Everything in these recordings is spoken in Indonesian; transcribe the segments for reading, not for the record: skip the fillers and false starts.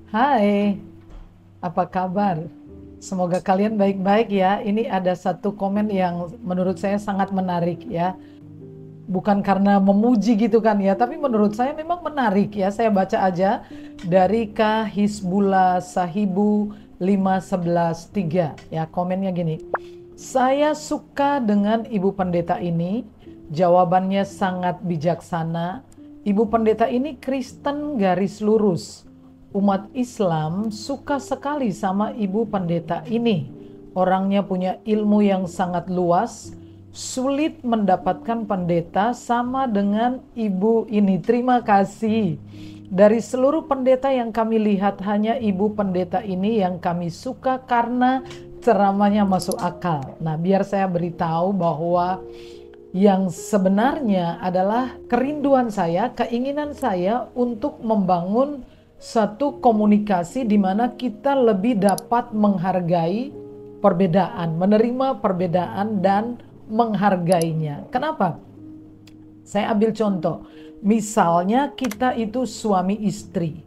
Hai, apa kabar? Semoga kalian baik-baik ya. Ini ada satu komen yang menurut saya sangat menarik ya. Bukan karena memuji gitu kan ya, tapi menurut saya memang menarik ya. Saya baca aja dari Hizbullah Sahibu 5113 ya. Komennya gini. Saya suka dengan Ibu Pendeta ini. Jawabannya sangat bijaksana. Ibu Pendeta ini Kristen garis lurus. Umat Islam suka sekali sama Ibu Pendeta ini. Orangnya punya ilmu yang sangat luas. Sulit mendapatkan pendeta sama dengan ibu ini. Terima kasih. Dari seluruh pendeta yang kami lihat, hanya ibu pendeta ini yang kami suka karena ceramahnya masuk akal. Nah, biar saya beritahu bahwa yang sebenarnya adalah kerinduan saya, keinginan saya untuk membangun satu komunikasi di mana kita lebih dapat menghargai perbedaan, menerima perbedaan dan menghargainya. Kenapa? Saya ambil contoh. Misalnya kita itu suami istri.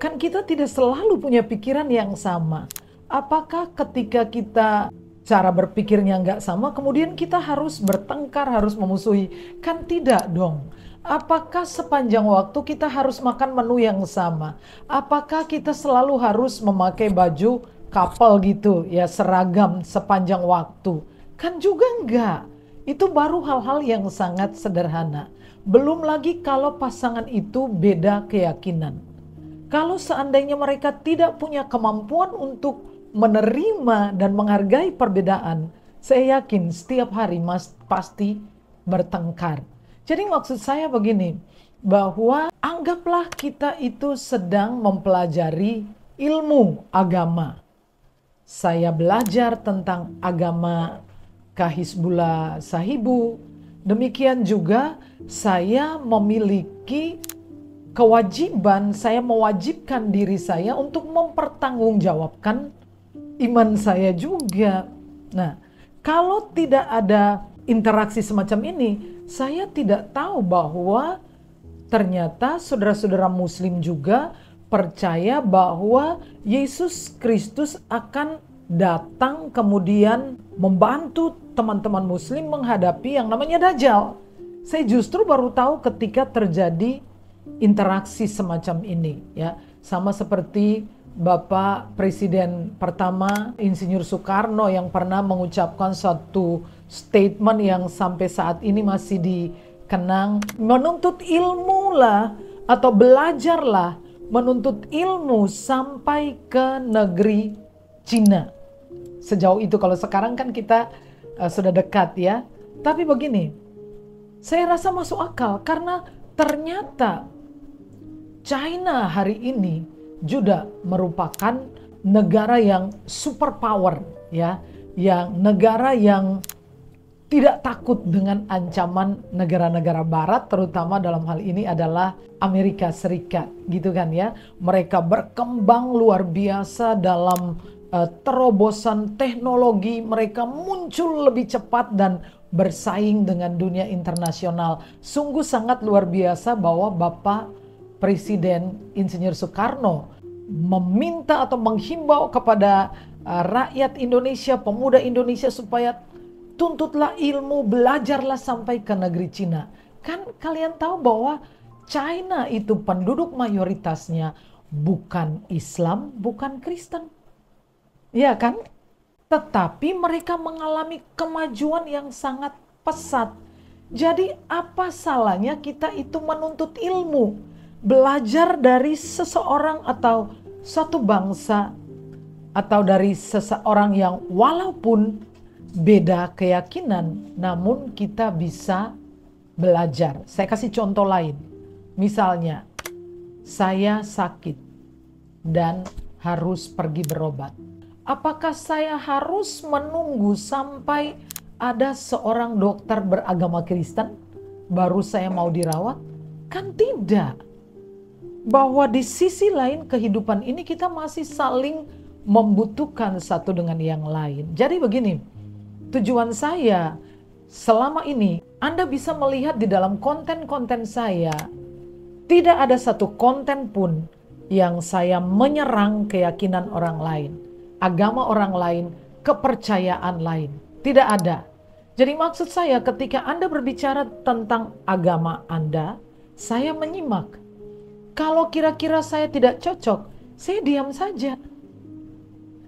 Kan kita tidak selalu punya pikiran yang sama. Apakah ketika kita cara berpikirnya nggak sama, kemudian kita harus bertengkar, harus memusuhi? Kan tidak dong. Apakah sepanjang waktu kita harus makan menu yang sama? Apakah kita selalu harus memakai baju couple gitu, ya seragam sepanjang waktu? Kan juga enggak. Itu baru hal-hal yang sangat sederhana. Belum lagi kalau pasangan itu beda keyakinan. Kalau seandainya mereka tidak punya kemampuan untuk menerima dan menghargai perbedaan, saya yakin setiap hari pasti bertengkar. Jadi maksud saya begini, bahwa anggaplah kita itu sedang mempelajari ilmu agama. Saya belajar tentang agama Hizbullah Sahibu. Demikian juga saya memiliki kewajiban, saya mewajibkan diri saya untuk mempertanggungjawabkan iman saya juga. Nah, kalau tidak ada interaksi semacam ini, saya tidak tahu bahwa ternyata saudara-saudara Muslim juga percaya bahwa Yesus Kristus akan datang kemudian membantu teman-teman Muslim menghadapi yang namanya Dajjal. Saya justru baru tahu ketika terjadi interaksi semacam ini, ya, sama seperti Bapak Presiden pertama Insinyur Soekarno yang pernah mengucapkan suatu statement yang sampai saat ini masih dikenang, menuntut ilmu lah atau belajarlah menuntut ilmu sampai ke negeri Cina. Sejauh itu, kalau sekarang kan kita sudah dekat ya. Tapi begini, saya rasa masuk akal karena ternyata China hari ini juga merupakan negara yang superpower ya, yang negara yang tidak takut dengan ancaman negara-negara barat, terutama dalam hal ini adalah Amerika Serikat gitu kan ya. Mereka berkembang luar biasa dalam terobosan teknologi, mereka muncul lebih cepat dan bersaing dengan dunia internasional. Sungguh sangat luar biasa bahwa Bapak Presiden Insinyur Soekarno meminta atau menghimbau kepada rakyat Indonesia, pemuda Indonesia supaya tuntutlah ilmu, belajarlah sampai ke negeri Cina. Kan kalian tahu bahwa China itu penduduk mayoritasnya bukan Islam, bukan Kristen. Ya kan? Tetapi mereka mengalami kemajuan yang sangat pesat. Jadi apa salahnya kita itu menuntut ilmu, belajar dari seseorang atau satu bangsa, atau dari seseorang yang walaupun beda keyakinan, namun kita bisa belajar. Saya kasih contoh lain. Misalnya, saya sakit dan harus pergi berobat. Apakah saya harus menunggu sampai ada seorang dokter beragama Kristen baru saya mau dirawat? Kan tidak. Bahwa di sisi lain kehidupan ini kita masih saling membutuhkan satu dengan yang lain. Jadi begini, tujuan saya selama ini, Anda bisa melihat di dalam konten-konten saya, tidak ada satu konten pun yang saya menyerang keyakinan orang lain, agama orang lain, kepercayaan lain. Tidak ada. Jadi maksud saya ketika Anda berbicara tentang agama Anda, saya menyimak. Kalau kira-kira saya tidak cocok, saya diam saja.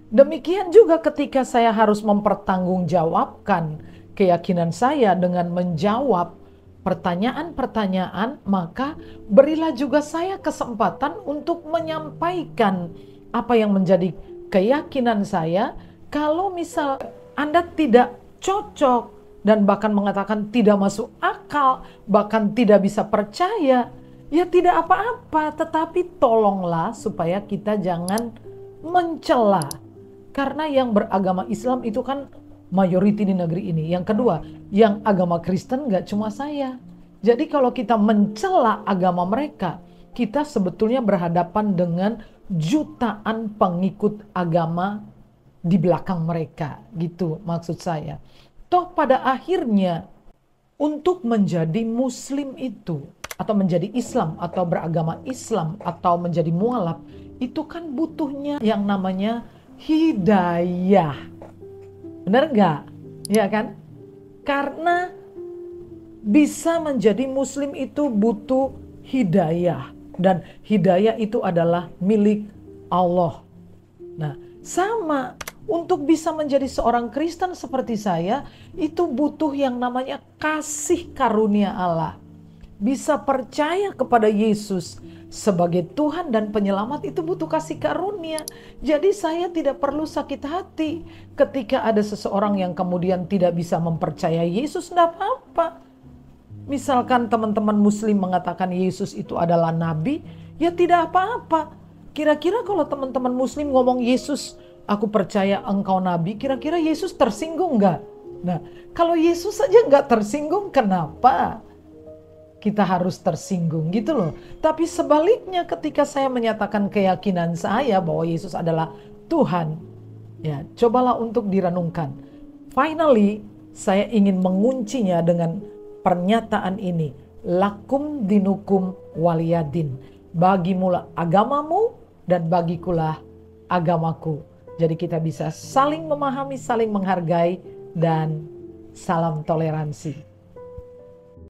Demikian juga ketika saya harus mempertanggungjawabkan keyakinan saya dengan menjawab pertanyaan-pertanyaan, maka berilah juga saya kesempatan untuk menyampaikan apa yang menjadi keyakinan saya. Kalau misal Anda tidak cocok dan bahkan mengatakan tidak masuk akal, bahkan tidak bisa percaya, ya tidak apa-apa, tetapi tolonglah supaya kita jangan mencela. Karena yang beragama Islam itu kan mayoriti di negeri ini. Yang kedua, yang agama Kristen gak cuma saya. Jadi kalau kita mencela agama mereka, kita sebetulnya berhadapan dengan jutaan pengikut agama di belakang mereka. Gitu maksud saya. Toh pada akhirnya untuk menjadi Muslim itu, atau menjadi Islam, atau beragama Islam, atau menjadi mualaf, itu kan butuhnya yang namanya hidayah. Benar nggak? Ya kan? Karena bisa menjadi Muslim itu butuh hidayah. Dan hidayah itu adalah milik Allah. Nah, sama. Untuk bisa menjadi seorang Kristen seperti saya, itu butuh yang namanya kasih karunia Allah. Bisa percaya kepada Yesus sebagai Tuhan dan penyelamat itu butuh kasih karunia. Jadi saya tidak perlu sakit hati ketika ada seseorang yang kemudian tidak bisa mempercayai Yesus, tidak apa-apa. Misalkan teman-teman Muslim mengatakan Yesus itu adalah nabi, ya tidak apa-apa. Kira-kira kalau teman-teman Muslim ngomong Yesus, aku percaya engkau nabi, kira-kira Yesus tersinggung nggak? Nah, kalau Yesus saja nggak tersinggung, kenapa kita harus tersinggung gitu loh. Tapi sebaliknya ketika saya menyatakan keyakinan saya bahwa Yesus adalah Tuhan, ya cobalah untuk direnungkan. Finally, saya ingin menguncinya dengan pernyataan ini. Lakum dinukum waliyadin. Bagimulah agamamu dan bagikulah agamaku. Jadi kita bisa saling memahami, saling menghargai, dan salam toleransi.